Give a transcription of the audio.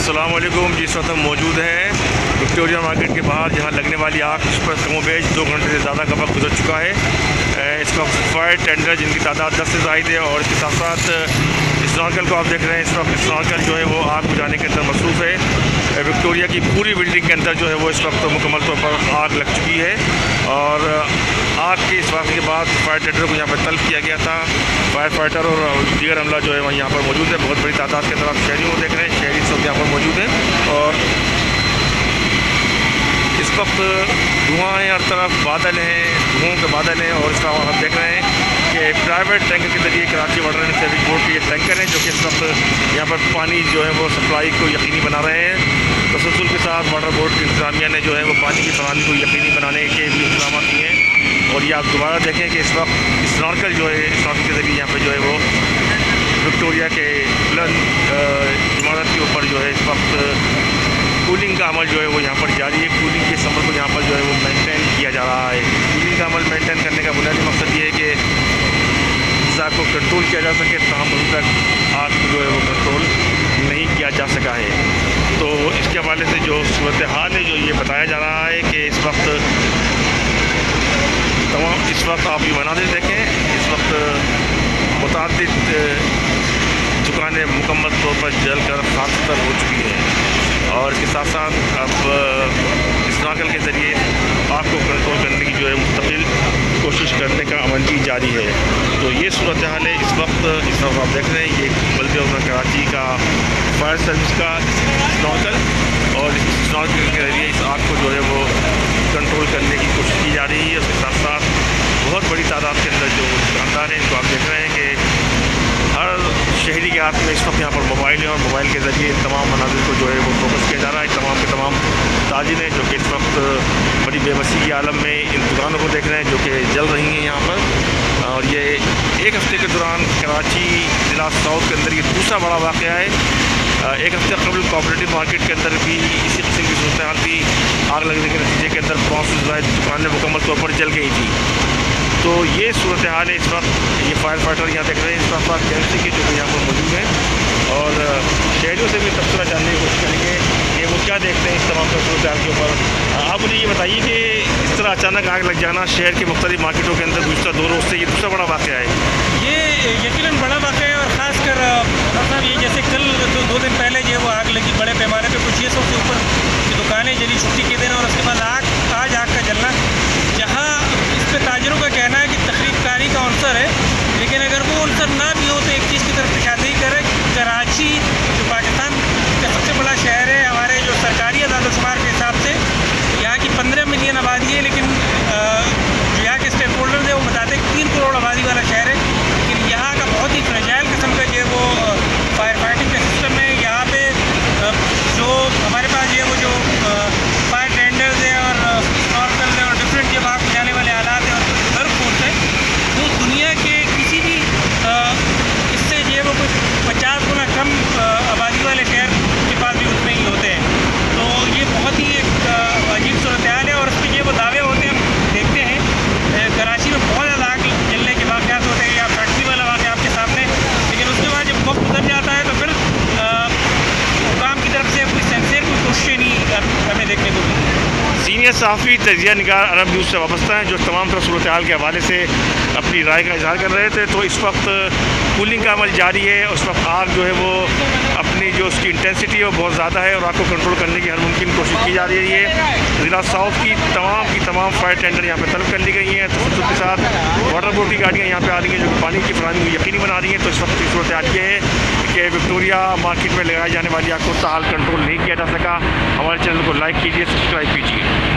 अस्सलाम वालेकुम। जिस वक्त हम मौजूद हैं विक्टोरिया मार्केट के बाहर, जहां लगने वाली आग उस पर कमोबेश 2 घंटे से ज़्यादा का वक्त गुजर चुका है। इस वक्त फायर टेंडर जिनकी तादाद 10 से ज़ायद है और इसके साथ साथ स्नॉर्कल को आप देख रहे हैं। इस वक्त स्नॉर्कल जो है वो आग बुझाने के अंदर मसरूफ़ है। विक्टोरिया की पूरी बिल्डिंग के अंदर जो है वो इस वक्त मुकम्मल तौर पर आग लग चुकी है और आग के इस वाक़े के बाद फायर टेंडर को यहाँ पर तलब किया गया था। फायर फाइटर और दीगर अमला जो है वह यहाँ पर मौजूद है। बहुत बड़ी तादाद के अंदर आप शहरियों को देख रहे हैं, शहरी सब यहाँ पर मौजूद हैं और इस वक्त धुआं है, हर तरफ बादल हैं, धुओं के बादल हैं। और इसका आप देख रहे हैं कि प्राइवेट टैंकर के ज़रिए Karachi water and sewerage board के ये टैंकर हैं जो कि इस वक्त यहाँ पर पानी जो है वो सप्लाई को यकीनी बना रहे हैं। तसलसल के साथ वाटर बोर्ड की इंतजामिया ने जो है वो पानी की फराहमी को यकीनी बनाने के भी इंतजाम किए हैं। और ये आप दोबारा देखें कि इस वक्त स्नॉर्कल जो है स्नॉर्कल के ज़रिए यहाँ पर जो है वो विक्टोरिया के बुलंद इमारत के ऊपर जो है इस वक्त कूलिंग का अमल जो है वो यहाँ पर जारी है। कूलिंग के समर को यहाँ पर जो है वो मेंटेन किया जा रहा है। कूलिंग का अमल मेंटेन करने का बुनियादी मकसद ये है कि आग को कंट्रोल किया जा सके, तमाम अभी तक आग को जो है वो कंट्रोल नहीं किया जा सका है। तो इसके हवाले से जो सूरत हाल है जो ये बताया जा रहा है कि इस वक्त आप ये मनाज़िर देखें। इस वक्त मुतादिद दुकानें मुकम्मल तौर पर जल कर खाकतर हो चुकी हैं और इसके साथ साथ अब स्नॉर्कल के ज़रिए आग को कंट्रोल करने की जो है मुस्तकिल कोशिश करने का अमल भी जारी है। तो ये सूरत हाल है इस वक्त आप देख रहे हैं। ये बल्दिया कराची का फायर सर्विस का स्नॉर्कल और इस स्नॉर्कल के ज़रिए इस आग को जो है वो कंट्रोल करने की कोशिश की जा रही है। उसके साथ साथ बहुत बड़ी तादाद के अंदर जो दुकानदार हैं इनको आप देख रहे हैं कि हर शहरी के हाथ में इस वक्त यहाँ पर मोबाइल है और मोबाइल के ज़रिए तमाम मनाजिर को जो है वो फोकस किया जा रहा है। तमाम के तमाम ताजिर हैं जो कि इस वक्त बड़ी बेबसी की आलम में इन दुकानों को देख रहे हैं जो कि जल रही हैं यहाँ पर। और ये एक हफ़्ते के दौरान कराची ज़िला साउथ के अंदर ये दूसरा बड़ा वाक़या है। एक हफ़्ते कबल कोऑपरेटिव मार्केट के अंदर भी इसी किस्म की सूरत हाल थी। आग लगने के नतीजे के अंदर 500 से ज़ायद दुकानें मुकम्मल तौर पर जल गई थी। तो ये सूरत हाल है इस वक्त। ये फायर फाइटर यहाँ देख रहे हैं, इस वक्त कैंसी के जो कि यहाँ पर मौजूद हैं और शहरियों से भी तबसरा जानने की कोशिश करेंगे कि वो क्या देखते हैं इस तमाम सूरत हाल के ऊपर। आप मुझे ये बताइए कि इस तरह अचानक आग लग जाना शहर के मुख्तलिफ मार्केटों के अंदर गुज़श्ता 2 रोज़ से ये दूसरा बड़ा वाक़या है। ये यकीनन बड़ा वाक़या है और ख़ासकर साहब ये जैसे कल 2 दिन पहले जो वो आग लगी बड़े पैमाने पर, कुछ 600 से ऊपर दुकानें जली छुट्टी के दिन और उसके बाद आज आग का जलना, जहाँ इस पर ताजरों का कहना है कि तखरीबकारी का अनसर है। लेकिन अगर वो अनसर ना भी हो तो एक चीज़ की तरफ निशानदेही करे, कराची जो पाकिस्तान का सबसे बड़ा शहर है, हमारे जो सरकारी आदादोशुमार के हिसाब से यहाँ की 15 मिलियन आबादी है, लेकिन जो यहाँ के स्टेक होल्डर्स हैं वो बताते हैं कि 3 करोड़ आबादी वाला शहर है। लेकिन यहाँ का बहुत ही फ्रेजाइल किस्म का जो वो फायर फाइटिंग का सिस्टम है। यहाँ पे जो हमारे पास ये वो जो फायर टेंडर्स है और स्नॉर्कल है और डिफरेंट जो आग बुझाने वाले आलात हैं और हर फोर्स है, वो दुनिया के किसी भी इससे जो वो कुछ 50 गुना कम आबादी वाले शहर के पास भी उतने ही होते हैं। तो ये बहुत ही एक अजीब सूरत हाल है और उसके ये वो दावे होते हैं। हम देखते हैं कराची में बहुत ज़्यादा आग जलने के वाक़यात होते हैं या फैक्ट्री वाला वाक़या आपके सामने, लेकिन उसके बाद जब वक्त गुजर जाता है तो फिर हुकाम की तरफ से कोई सेंसर कोई कोशिश नहीं हमें देखने को मिलती। सीनियर सहाफ़ी तजिया निगार अरब न्यूज़ से वाबस्ता हैं जो तमाम तरह सूरत हाल के हवाले से अपनी राय का इजहार कर रहे थे। तो इस वक्त कूलिंग का अमल जारी है। उस वक्त आग जो है वो अपनी जो उसकी इंटेंसिटी है वो बहुत ज़्यादा है और आग को कंट्रोल करने की हर मुमकिन कोशिश की जा रही है। ज़िला साउथ की तमाम फायर टेंडर यहाँ पर तलब कर ली गई हैं। तो उसके साथ वाटर बोर्ड की गाड़ियाँ यहाँ पर आ रही हैं जो कि पानी की फराहमी को यकीनी बना रही हैं। तो इस वक्त की सूरत हाल ये है कि विक्टोरिया मार्केट में लगाई जाने वाली आग को ताल कंट्रोल नहीं किया जा सका। हमारे चैनल को लाइक कीजिए, सब्सक्राइब कीजिए।